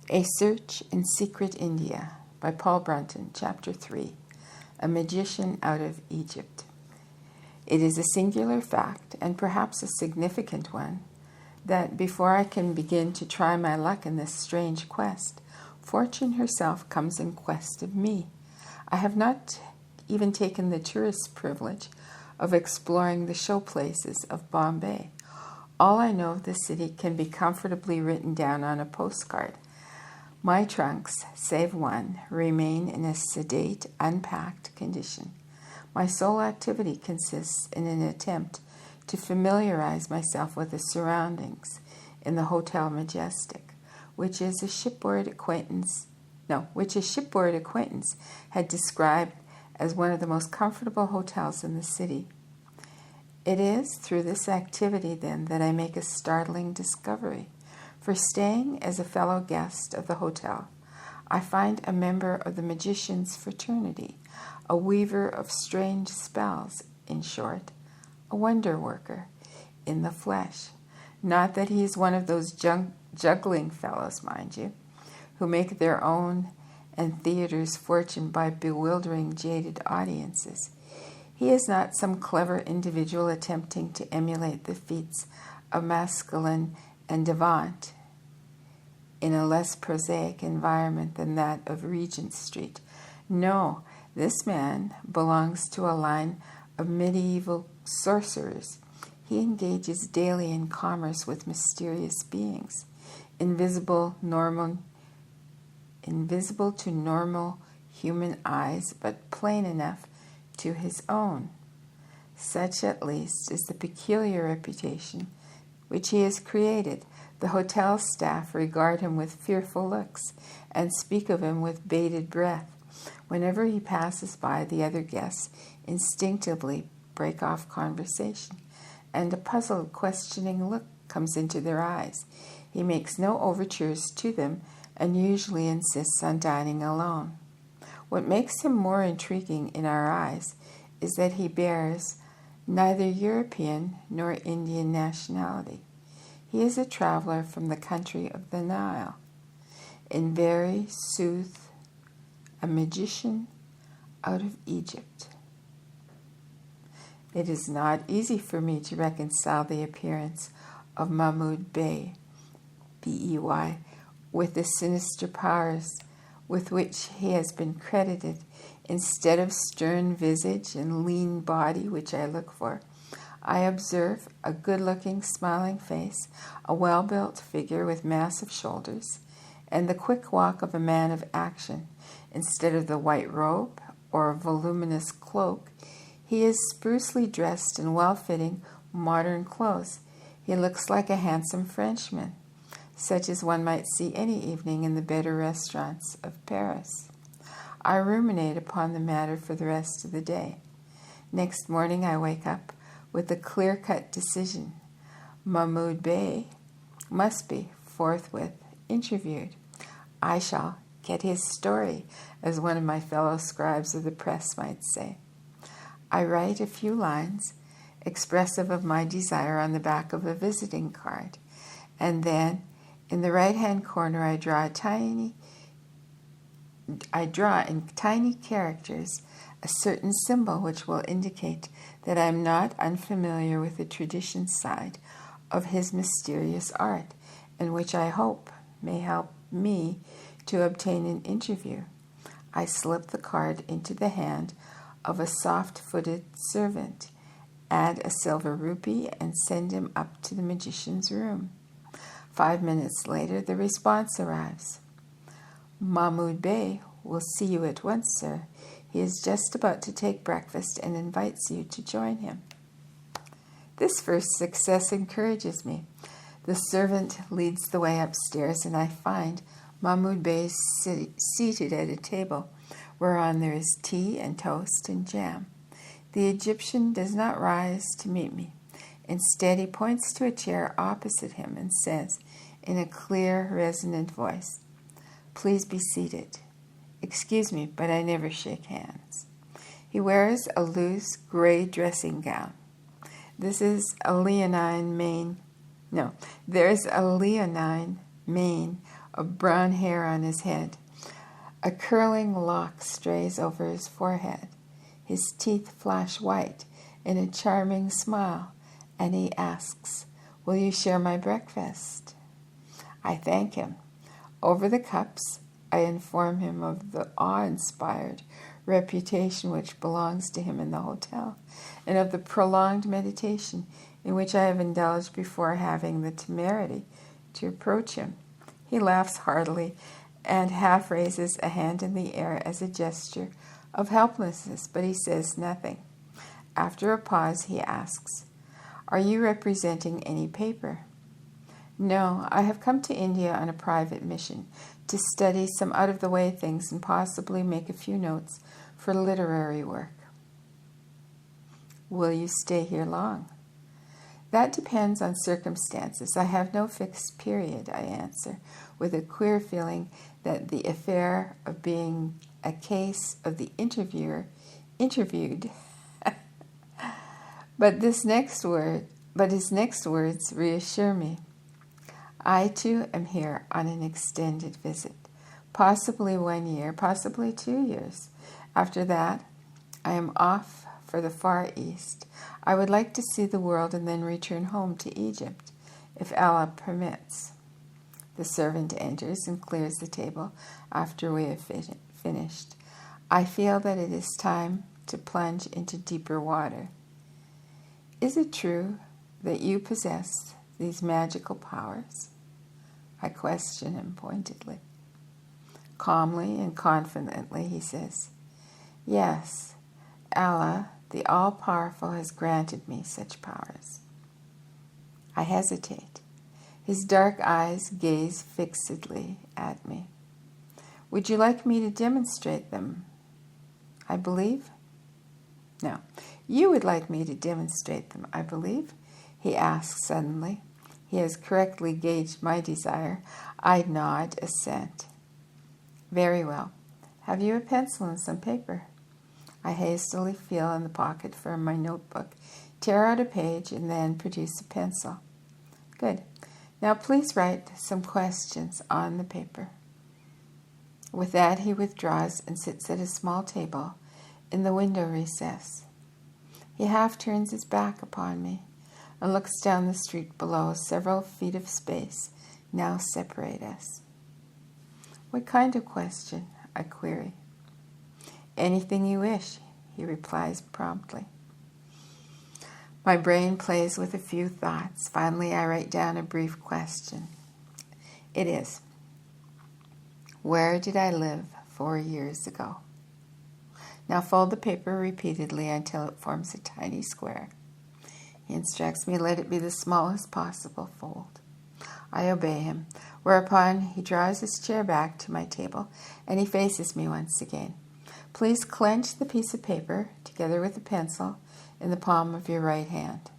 A Search in Secret India by Paul Brunton, Chapter 3, A Magician Out of Egypt. It is a singular fact, and perhaps a significant one, that before I can begin to try my luck in this strange quest, Fortune herself comes in quest of me. I have not even taken the tourist's privilege of exploring the show places of Bombay. All I know of the city can be comfortably written down on a postcard. My trunks, save one, remain in a sedate, unpacked condition. My sole activity consists in an attempt to familiarize myself with the surroundings in the Hotel Majestic, which a shipboard acquaintance had described as one of the most comfortable hotels in the city. It is through this activity, then, that I make a startling discovery. For staying as a fellow guest of the hotel, I find a member of the magician's fraternity, a weaver of strange spells, in short, a wonder worker in the flesh. Not that he is one of those juggling fellows, mind you, who make their own and theater's fortune by bewildering jaded audiences. He is not some clever individual attempting to emulate the feats of Maskelyne and Devant in a less prosaic environment than that of Regent Street. No, this man belongs to a line of medieval sorcerers. He engages daily in commerce with mysterious beings, invisible to normal human eyes, but plain enough to his own. Such, at least, is the peculiar reputation which he has created. The hotel staff regard him with fearful looks and speak of him with bated breath. Whenever he passes by, the other guests instinctively break off conversation, and a puzzled, questioning look comes into their eyes. He makes no overtures to them and usually insists on dining alone. What makes him more intriguing in our eyes is that he bears neither European nor Indian nationality. He is a traveler from the country of the Nile. In very sooth, a magician out of Egypt. It is not easy for me to reconcile the appearance of Mahmud Bey, B-E-Y, with the sinister powers with which he has been credited. Instead of stern visage and lean body, which I look for, I observe a good-looking, smiling face, a well-built figure with massive shoulders, and the quick walk of a man of action. Instead of the white robe or voluminous cloak, he is sprucely dressed in well-fitting, modern clothes. He looks like a handsome Frenchman, such as one might see any evening in the better restaurants of Paris. I ruminate upon the matter for the rest of the day. Next morning I wake up with a clear-cut decision. Mahmud Bey must be forthwith interviewed. I shall get his story, as one of my fellow scribes of the press might say. I write a few lines expressive of my desire on the back of a visiting card, and then in the right-hand corner I draw in tiny characters a certain symbol which will indicate that I am not unfamiliar with the tradition side of his mysterious art, and which I hope may help me to obtain an interview. I slip the card into the hand of a soft-footed servant, add a silver rupee, and send him up to the magician's room. 5 minutes later, the response arrives. Mahmud Bey will see you at once, sir. He is just about to take breakfast and invites you to join him. This first success encourages me. The servant leads the way upstairs, and I find Mahmud Bey seated at a table whereon there is tea and toast and jam. The Egyptian does not rise to meet me. Instead, he points to a chair opposite him and says, in a clear, resonant voice, "Please be seated. Excuse me, but I never shake hands." He wears a loose gray dressing gown. There's a leonine mane of brown hair on his head. A curling lock strays over his forehead. His teeth flash white in a charming smile, and he asks, "Will you share my breakfast?" I thank him. Over the cups, I inform him of the awe-inspired reputation which belongs to him in the hotel, and of the prolonged meditation in which I have indulged before having the temerity to approach him. He laughs heartily and half raises a hand in the air as a gesture of helplessness, but he says nothing. After a pause, he asks, "Are you representing any paper?" "No, I have come to India on a private mission to study some out-of-the-way things and possibly make a few notes for literary work." "Will you stay here long?" "That depends on circumstances. I have no fixed period," I answer, with a queer feeling that the affair of being a case of the interviewer interviewed. But his next words reassure me. I too am here on an extended visit, possibly 1 year, possibly 2 years. After that, I am off for the Far East. I would like to see the world and then return home to Egypt, if Allah permits. The servant enters and clears the table after we have finished. I feel that it is time to plunge into deeper water. "Is it true that you possess these magical powers?" I question him pointedly. Calmly and confidently he says, "Yes, Allah, the All-Powerful, has granted me such powers." I hesitate. His dark eyes gaze fixedly at me. "Would you like me to demonstrate them?" "I believe." "No, you would like me to demonstrate them, I believe?" he asks suddenly. He has correctly gauged my desire. I nod assent. "Very well. Have you a pencil and some paper?" I hastily feel in the pocket for my notebook, tear out a page, and then produce a pencil. "Good. Now please write some questions on the paper." With that he withdraws and sits at a small table in the window recess. He half turns his back upon me and looks down the street below. Several feet of space now separate us. "What kind of question?" I query. "Anything you wish," he replies promptly. My brain plays with a few thoughts. Finally, I write down a brief question. It is, "Where did I live 4 years ago?" Now fold the paper repeatedly until it forms a tiny square. He instructs me, let it be the smallest possible fold. I obey him, whereupon he draws his chair back to my table and he faces me once again. "Please clench the piece of paper, together with the pencil, in the palm of your right hand."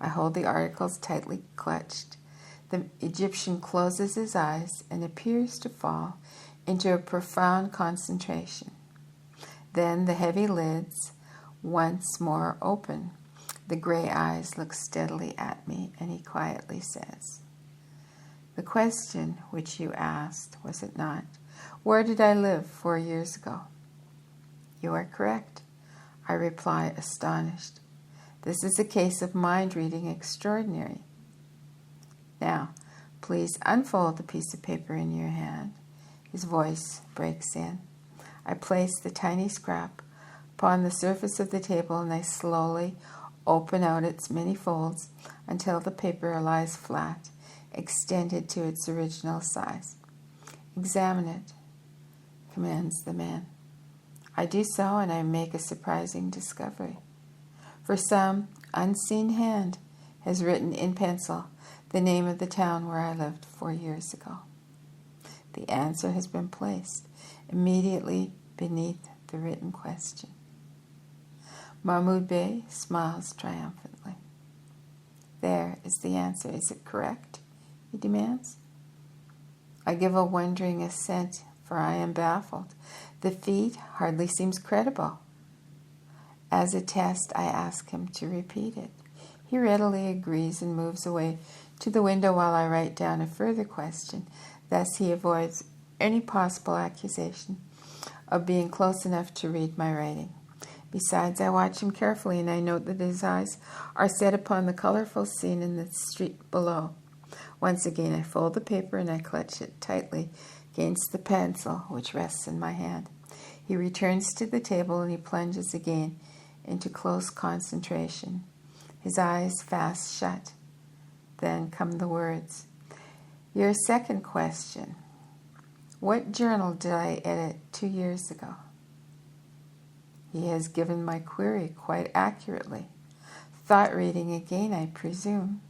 I hold the articles tightly clutched. The Egyptian closes his eyes and appears to fall into a profound concentration. Then the heavy lids once more open. The gray eyes look steadily at me, and he quietly says, "The question which you asked, was it not? Where did I live 4 years ago?" "You are correct," I reply, astonished. This is a case of mind reading extraordinary. "Now, please unfold the piece of paper in your hand." His voice breaks in. I place the tiny scrap upon the surface of the table and I slowly open out its many folds until the paper lies flat, extended to its original size. "Examine it," commands the man. I do so, and I make a surprising discovery. For some unseen hand has written in pencil the name of the town where I lived 4 years ago. The answer has been placed immediately beneath the written question. Mahmoud Bey smiles triumphantly. "There is the answer. Is it correct?" he demands. I give a wondering assent, for I am baffled. The feat hardly seems credible. As a test, I ask him to repeat it. He readily agrees and moves away to the window while I write down a further question Thus he avoids any possible accusation of being close enough to read my writing. Besides, I watch him carefully, and I note that his eyes are set upon the colorful scene in the street below. Once again, I fold the paper and I clutch it tightly against the pencil which rests in my hand. He returns to the table and he plunges again into close concentration, his eyes fast shut. Then come the words. Your second question. What journal did I edit 2 years ago? He has given my query quite accurately. Thought reading again, I presume.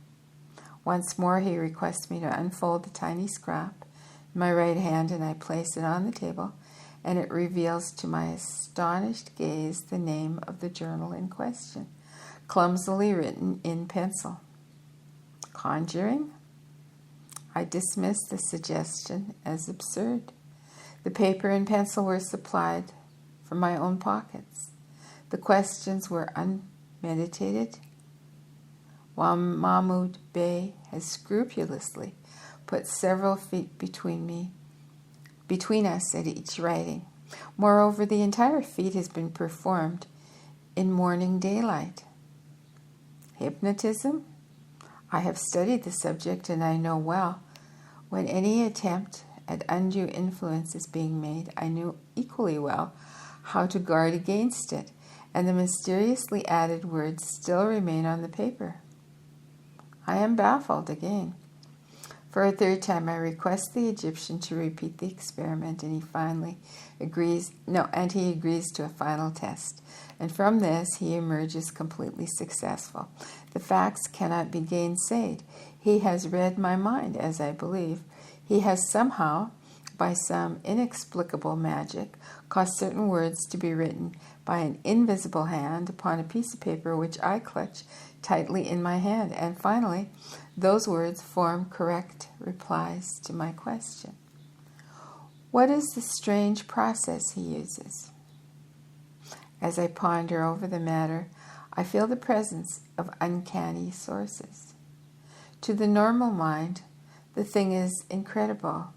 Once more he requests me to unfold the tiny scrap in my right hand, and I place it on the table, and it reveals to my astonished gaze the name of the journal in question, clumsily written in pencil. Conjuring? I dismiss the suggestion as absurd. The paper and pencil were supplied from my own pockets. The questions were unmeditated, while Mahmud Bey has scrupulously put several feet between us at each writing. Moreover, the entire feat has been performed in morning daylight. Hypnotism? I have studied the subject, and I know well when any attempt at undue influence is being made. I know equally well how to guard against it, and the mysteriously added words still remain on the paper. I am baffled again. For a third time, I request the Egyptian to repeat the experiment, and he finally agrees to a final test. And from this, he emerges completely successful. The facts cannot be gainsaid. He has read my mind, as I believe. He has somehow, by some inexplicable magic, caused certain words to be written by an invisible hand upon a piece of paper which I clutch tightly in my hand. And finally, those words form correct replies to my question. What is the strange process he uses? As I ponder over the matter, I feel the presence of uncanny sources. To the normal mind, the thing is incredible.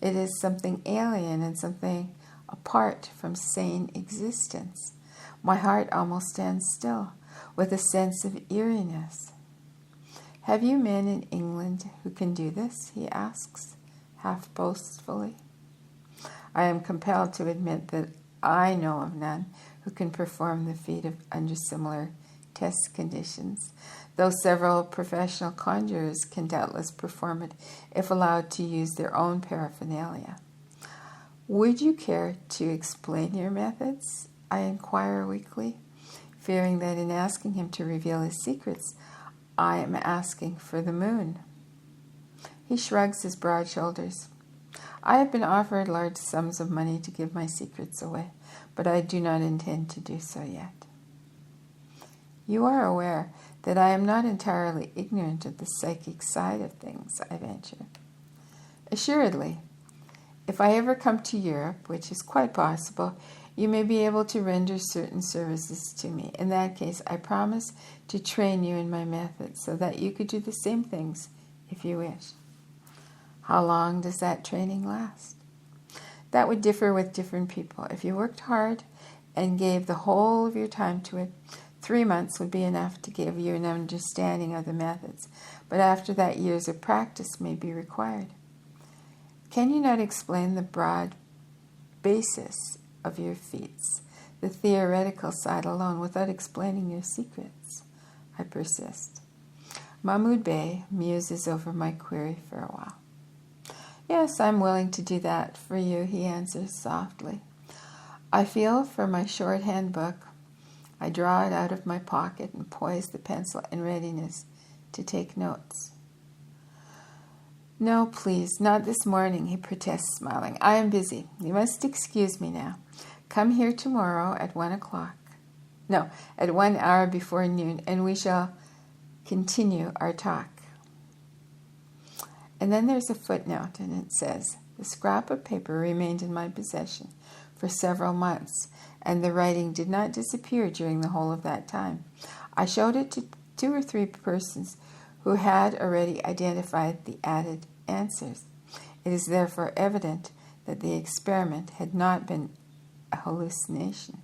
It is something alien and something apart from sane existence. My heart almost stands still with a sense of eeriness. Have you men in England who can do this? He asks, half boastfully. I am compelled to admit that I know of none who can perform the feat under similar test conditions, though several professional conjurers can doubtless perform it if allowed to use their own paraphernalia. Would you care to explain your methods? I inquire weakly, fearing that in asking him to reveal his secrets, I am asking for the moon. He shrugs his broad shoulders. I have been offered large sums of money to give my secrets away, but I do not intend to do so yet. You are aware that I am not entirely ignorant of the psychic side of things, I venture. Assuredly, if I ever come to Europe, which is quite possible, you may be able to render certain services to me. In that case, I promise to train you in my methods so that you could do the same things if you wish. How long does that training last? That would differ with different people. If you worked hard and gave the whole of your time to it, 3 months would be enough to give you an understanding of the methods. But after that, years of practice may be required. Can you not explain the broad basis of your feats, the theoretical side alone, without explaining your secrets? I persist. Mahmud Bey muses over my query for a while. Yes, I'm willing to do that for you, he answers softly. I feel for my shorthand book. I draw it out of my pocket and poise the pencil in readiness to take notes. No, please, not this morning, he protests, smiling. I am busy. You must excuse me now. Come here tomorrow at 1 o'clock. No, at 1 hour before noon, and we shall continue our talk. And then there's a footnote, and it says, the scrap of paper remained in my possession for several months, and the writing did not disappear during the whole of that time. I showed it to 2 or 3 persons who had already identified the added answers. It is therefore evident that the experiment had not been a hallucination.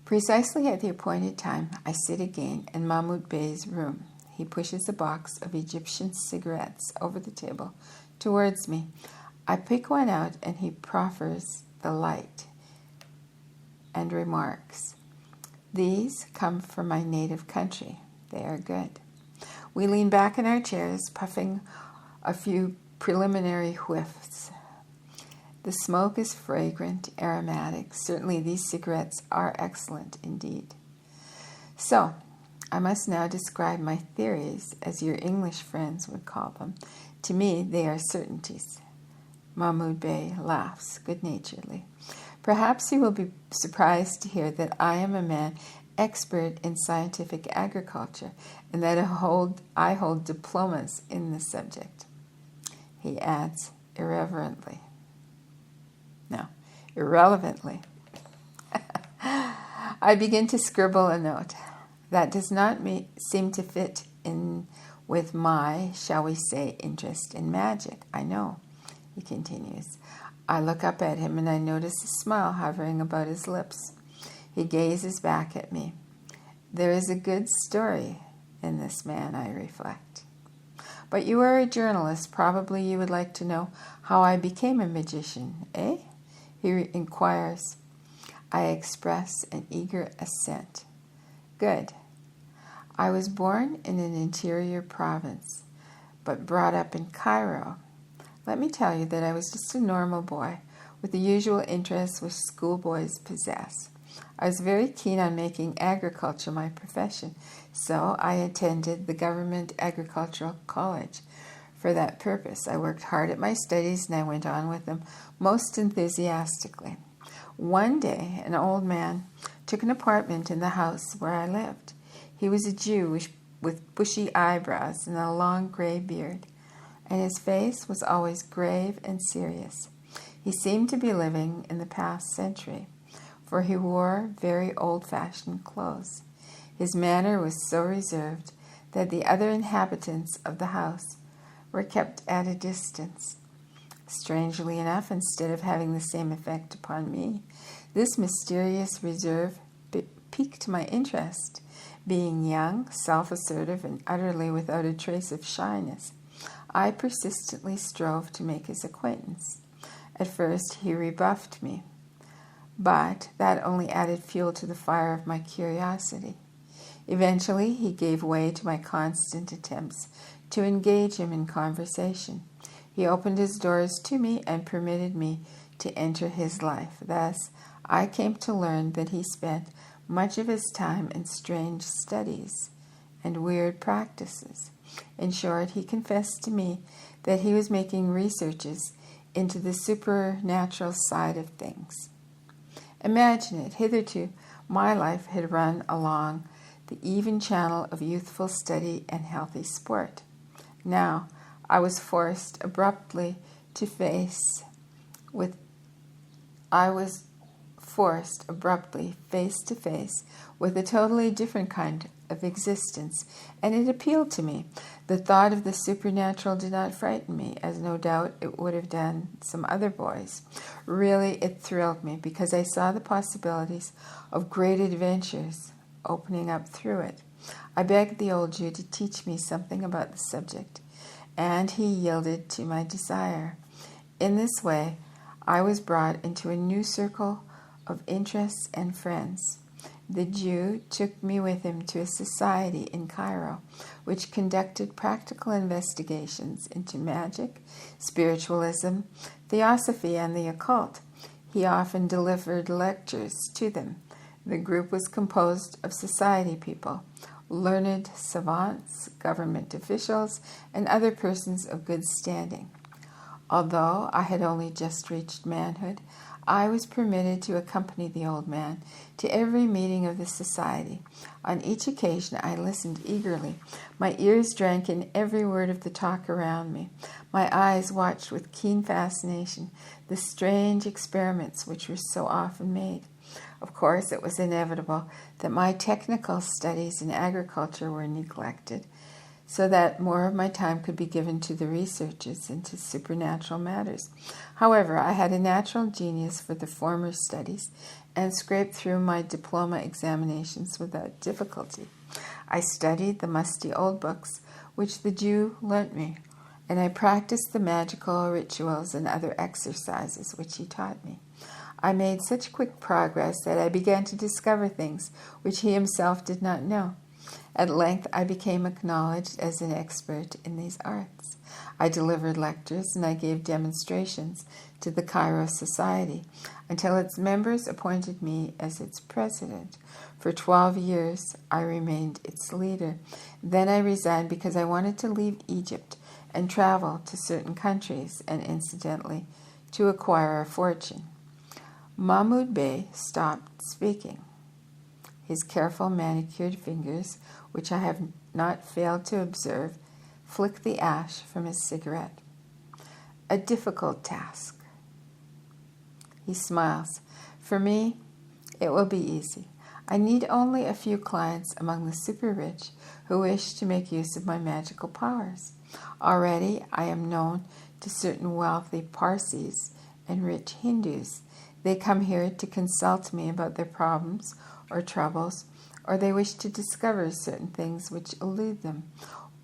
Precisely at the appointed time, I sit again in Mahmoud Bey's room. He pushes a box of Egyptian cigarettes over the table towards me. I pick one out and he proffers the light and remarks, "These come from my native country. They are good." We lean back in our chairs, puffing a few preliminary whiffs. The smoke is fragrant, aromatic. Certainly these cigarettes are excellent indeed. So, I must now describe my theories, as your English friends would call them. To me, they are certainties. Mahmoud Bey laughs good-naturedly. Perhaps you will be surprised to hear that I am a man expert in scientific agriculture and that I hold diplomas in the subject. He adds irreverently. No, irrelevantly. I begin to scribble a note. That does not seem to fit in with my, shall we say, interest in magic. I know, he continues. I look up at him and I notice a smile hovering about his lips. He gazes back at me. There is a good story in this man, I reflect. But you are a journalist. Probably you would like to know how I became a magician, eh? He inquires. I express an eager assent. Good. I was born in an interior province, but brought up in Cairo. Let me tell you that I was just a normal boy with the usual interests which schoolboys possess. I was very keen on making agriculture my profession, so I attended the government agricultural college. For that purpose, I worked hard at my studies and I went on with them most enthusiastically. One day, an old man took an apartment in the house where I lived. He was a Jew with bushy eyebrows and a long gray beard, and his face was always grave and serious. He seemed to be living in the past century, for he wore very old-fashioned clothes. His manner was so reserved that the other inhabitants of the house were kept at a distance. Strangely enough, instead of having the same effect upon me, this mysterious reserve piqued my interest. Being young, self-assertive, and utterly without a trace of shyness, I persistently strove to make his acquaintance. At first, he rebuffed me, but that only added fuel to the fire of my curiosity. Eventually, he gave way to my constant attempts to engage him in conversation. He opened his doors to me and permitted me to enter his life. Thus, I came to learn that he spent much of his time in strange studies and weird practices. In short, he confessed to me that he was making researches into the supernatural side of things. Imagine it. Hitherto, my life had run along the even channel of youthful study and healthy sport. Now, I was forced abruptly face to face with a totally different kind of existence, and it appealed to me. The thought of the supernatural did not frighten me, as no doubt it would have done some other boys. Really, it thrilled me, because I saw the possibilities of great adventures opening up through it. I begged the old Jew to teach me something about the subject, and he yielded to my desire. In this way, I was brought into a new circle of interests and friends. The Jew took me with him to a society in Cairo, which conducted practical investigations into magic, spiritualism, theosophy, and the occult. He often delivered lectures to them. The group was composed of society people, learned savants, government officials, and other persons of good standing. Although I had only just reached manhood, I was permitted to accompany the old man to every meeting of the society. On each occasion I listened eagerly. My ears drank in every word of the talk around me. My eyes watched with keen fascination the strange experiments which were so often made. Of course, it was inevitable that my technical studies in agriculture were neglected. so that more of my time could be given to the researches into supernatural matters. However, I had a natural genius for the former studies and scraped through my diploma examinations without difficulty. I studied the musty old books, which the Jew lent me, and I practiced the magical rituals and other exercises which he taught me. I made such quick progress that I began to discover things which he himself did not know. At length I became acknowledged as an expert in these arts. I delivered lectures and I gave demonstrations to the Cairo Society until its members appointed me as its president. For 12 years I remained its leader. Then I resigned because I wanted to leave Egypt and travel to certain countries and, incidentally, to acquire a fortune. Mahmud Bey stopped speaking. His careful manicured fingers, which I have not failed to observe, flicked the ash from his cigarette. A difficult task. He smiles. For me, it will be easy. I need only a few clients among the super-rich who wish to make use of my magical powers. Already I am known to certain wealthy Parsis and rich Hindus. They come here to consult me about their problems or troubles, or they wish to discover certain things which elude them,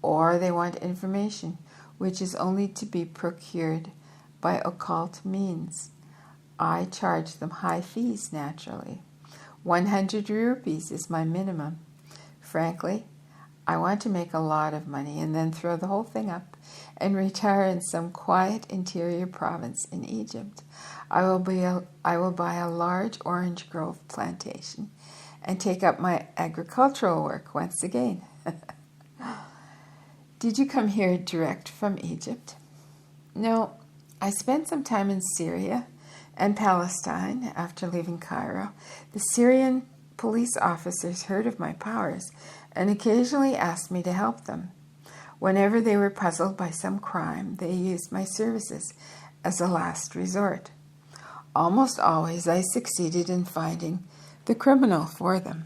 or they want information which is only to be procured by occult means. I charge them high fees, naturally. 100 rupees is my minimum. Frankly, I want to make a lot of money and then throw the whole thing up and retire in some quiet interior province in Egypt. I will buy a large orange grove plantation and take up my agricultural work once again. Did you come here direct from Egypt? No, I spent some time in Syria and Palestine after leaving Cairo. The Syrian police officers heard of my powers and occasionally asked me to help them. Whenever they were puzzled by some crime, they used my services as a last resort. Almost always I succeeded in finding the criminal for them.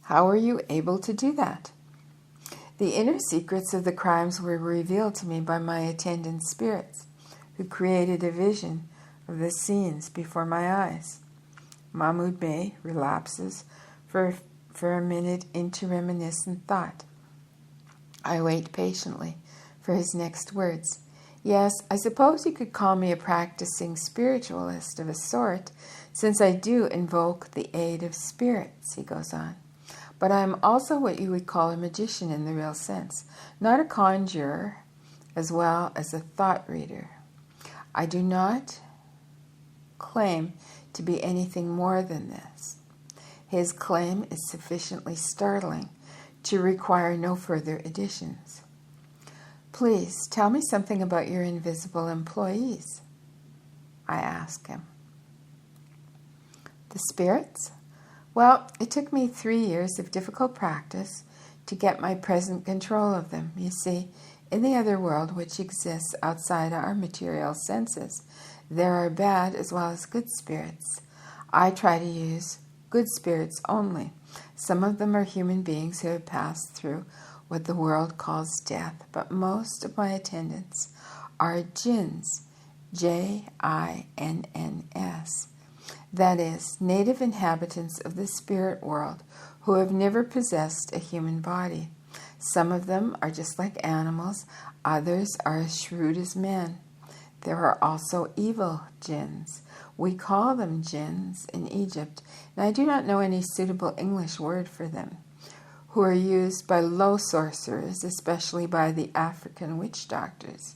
How were you able to do that? The inner secrets of the crimes were revealed to me by my attendant spirits, who created a vision of the scenes before my eyes. Mahmud Bey relapses for a minute into reminiscent thought. I wait patiently for his next words. Yes, I suppose you could call me a practicing spiritualist of a sort, since I do invoke the aid of spirits, he goes on. But I am also what you would call a magician in the real sense, not a conjurer, as well as a thought reader. I do not claim to be anything more than this. His claim is sufficiently startling to require no further additions. Please tell me something about your invisible employees, I ask him. The spirits? Well, it took me 3 years of difficult practice to get my present control of them. You see, in the other world, which exists outside our material senses, there are bad as well as good spirits. I try to use good spirits only. Some of them are human beings who have passed through what the world calls death, but most of my attendants are jinns, Jinns. That is, native inhabitants of the spirit world who have never possessed a human body. Some of them are just like animals, others are as shrewd as men. There are also evil jinns. We call them jinns in Egypt, and I do not know any suitable English word for them, who are used by low sorcerers, especially by the African witch doctors.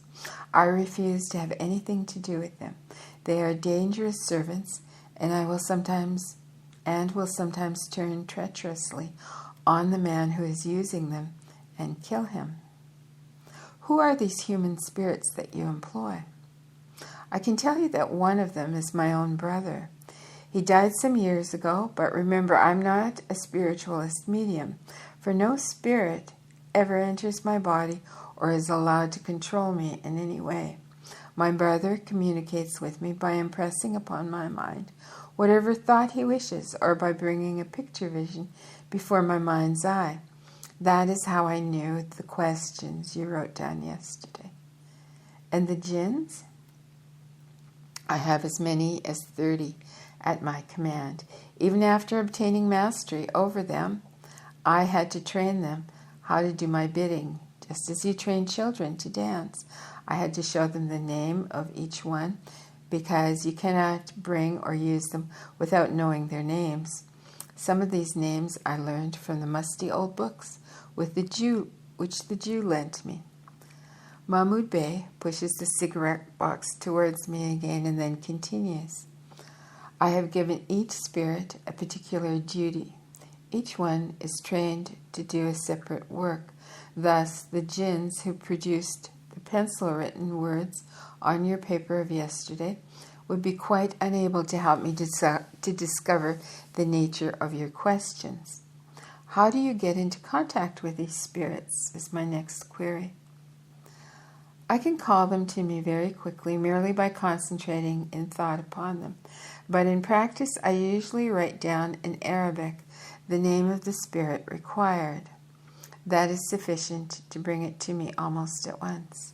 I refuse to have anything to do with them. They are dangerous servants, and will sometimes turn treacherously on the man who is using them and kill him. Who are these human spirits that you employ? I can tell you that one of them is my own brother. He died some years ago, but remember, I'm not a spiritualist medium, for no spirit ever enters my body or is allowed to control me in any way. My brother communicates with me by impressing upon my mind whatever thought he wishes, or by bringing a picture vision before my mind's eye. That is how I knew the questions you wrote down yesterday. And the jinns? I have as many as 30 at my command. Even after obtaining mastery over them, I had to train them how to do my bidding, just as you train children to dance. I had to show them the name of each one, because you cannot bring or use them without knowing their names. Some of these names I learned from the musty old books which the Jew lent me. Mahmud Bey pushes the cigarette box towards me again and then continues. I have given each spirit a particular duty. Each one is trained to do a separate work. Thus, the jinns who produced the pencil-written words on your paper of yesterday would be quite unable to help me to discover the nature of your questions. How do you get into contact with these spirits, is my next query. I can call them to me very quickly merely by concentrating in thought upon them. But in practice, I usually write down in Arabic the name of the spirit required. That is sufficient to bring it to me almost at once.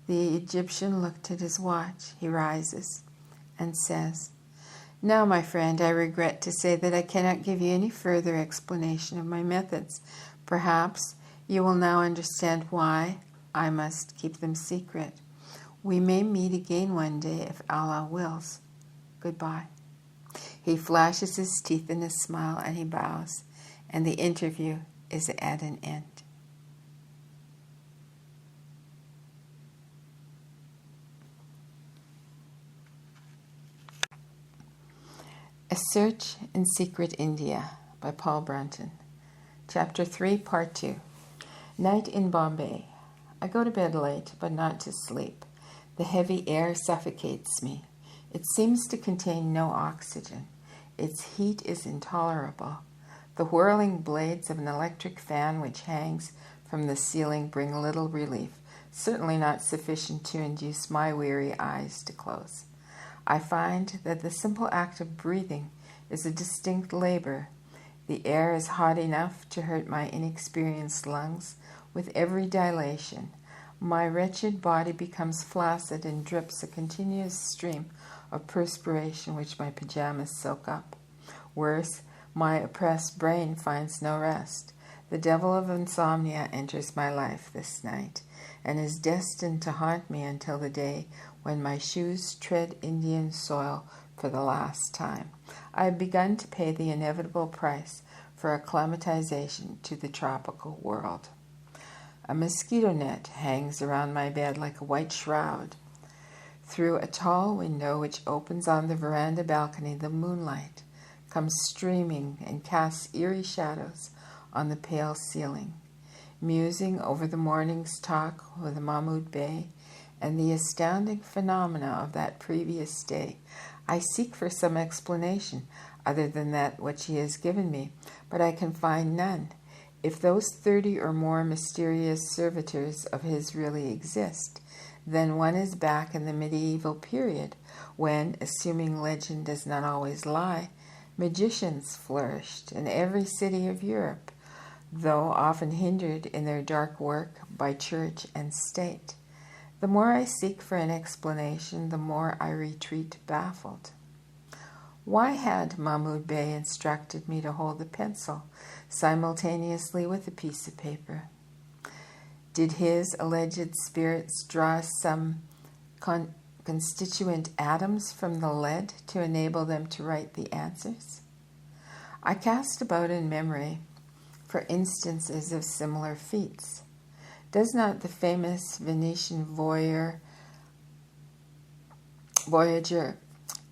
The Egyptian looked at his watch. He rises and says, Now, my friend, I regret to say that I cannot give you any further explanation of my methods. Perhaps you will now understand why I must keep them secret. We may meet again one day if Allah wills. Goodbye. He flashes his teeth in a smile and he bows, and the interview is at an end. A Search in Secret India by Paul Brunton. Chapter 3, Part 2. Night in Bombay. I go to bed late, but not to sleep. The heavy air suffocates me. It seems to contain no oxygen. Its heat is intolerable. The whirling blades of an electric fan which hangs from the ceiling bring little relief, certainly not sufficient to induce my weary eyes to close. I find that the simple act of breathing is a distinct labor. The air is hot enough to hurt my inexperienced lungs with every dilation. My wretched body becomes flaccid and drips a continuous stream of perspiration which my pajamas soak up. Worse, my oppressed brain finds no rest. The devil of insomnia enters my life this night and is destined to haunt me until the day when my shoes tread Indian soil for the last time. I have begun to pay the inevitable price for acclimatization to the tropical world. A mosquito net hangs around my bed like a white shroud. Through a tall window which opens on the veranda balcony, the moonlight comes streaming and casts eerie shadows on the pale ceiling. Musing over the morning's talk with Mahmud Bey and the astounding phenomena of that previous day, I seek for some explanation other than that which he has given me, but I can find none. If those 30 or more mysterious servitors of his really exist, then one is back in the medieval period when, assuming legend does not always lie, magicians flourished in every city of Europe, though often hindered in their dark work by church and state. The more I seek for an explanation, the more I retreat baffled. Why had Mahmud Bey instructed me to hold the pencil simultaneously with a piece of paper? Did his alleged spirits draw some constituent atoms from the lead to enable them to write the answers? I cast about in memory for instances of similar feats. Does not the famous Venetian voyager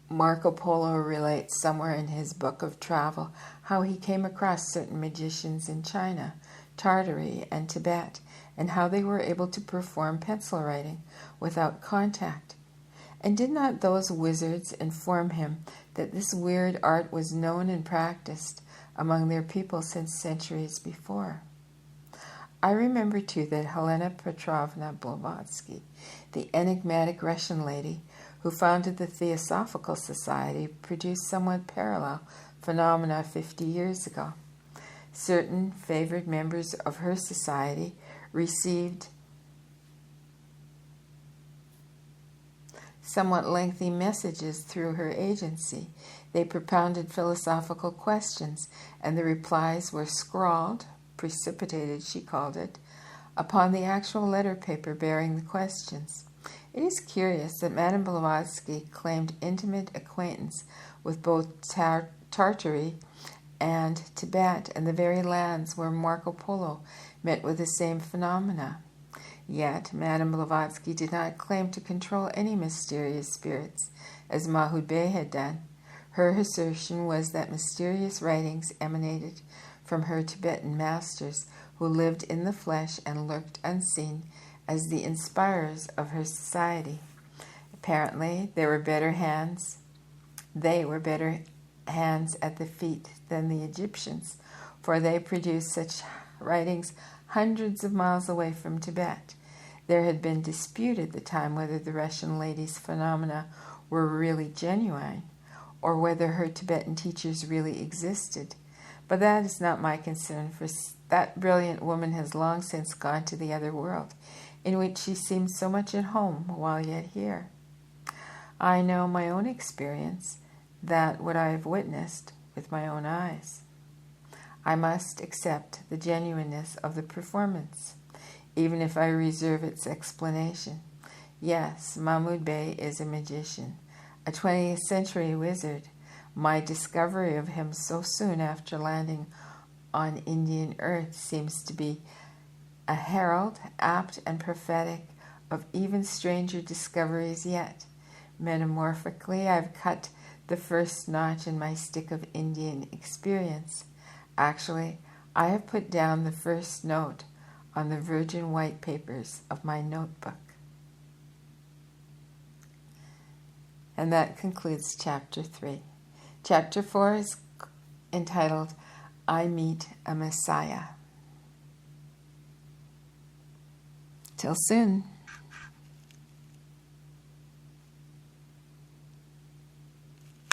Marco Polo relate somewhere in his book of travel how he came across certain magicians in China, Tartary, and Tibet, and how they were able to perform pencil writing without contact? And did not those wizards inform him that this weird art was known and practiced among their people since centuries before? I remember, too, that Helena Petrovna Blavatsky, the enigmatic Russian lady who founded the Theosophical Society, produced somewhat parallel phenomena 50 years ago. Certain favored members of her society received somewhat lengthy messages through her agency. They propounded philosophical questions, and the replies were scrawled, precipitated she called it, upon the actual letter paper bearing the questions. It is curious that Madame Blavatsky claimed intimate acquaintance with both Tartary and Tibet and the very lands where Marco Polo met with the same phenomena. Yet Madame Blavatsky did not claim to control any mysterious spirits, as Mahmoud Bey had done. Her assertion was that mysterious writings emanated from her Tibetan masters, who lived in the flesh and lurked unseen as the inspirers of her society. Apparently, they were better hands at the feet than the Egyptians, for they produced such writings hundreds of miles away from Tibet. There had been dispute at the time whether the Russian lady's phenomena were really genuine, or whether her Tibetan teachers really existed. But that is not my concern, for that brilliant woman has long since gone to the other world, in which she seems so much at home while yet here. I know my own experience, that what I have witnessed with my own eyes. I must accept the genuineness of the performance, even if I reserve its explanation. Yes, Mahmoud Bey is a magician, a 20th century wizard. My discovery of him so soon after landing on Indian earth seems to be a herald, apt and prophetic, of even stranger discoveries yet. Metamorphically, I've cut the first notch in my stick of Indian experience. Actually, I have put down the first note on the virgin white papers of my notebook. And that concludes Chapter 3. Chapter 4 is entitled, I Meet a Messiah. Till soon.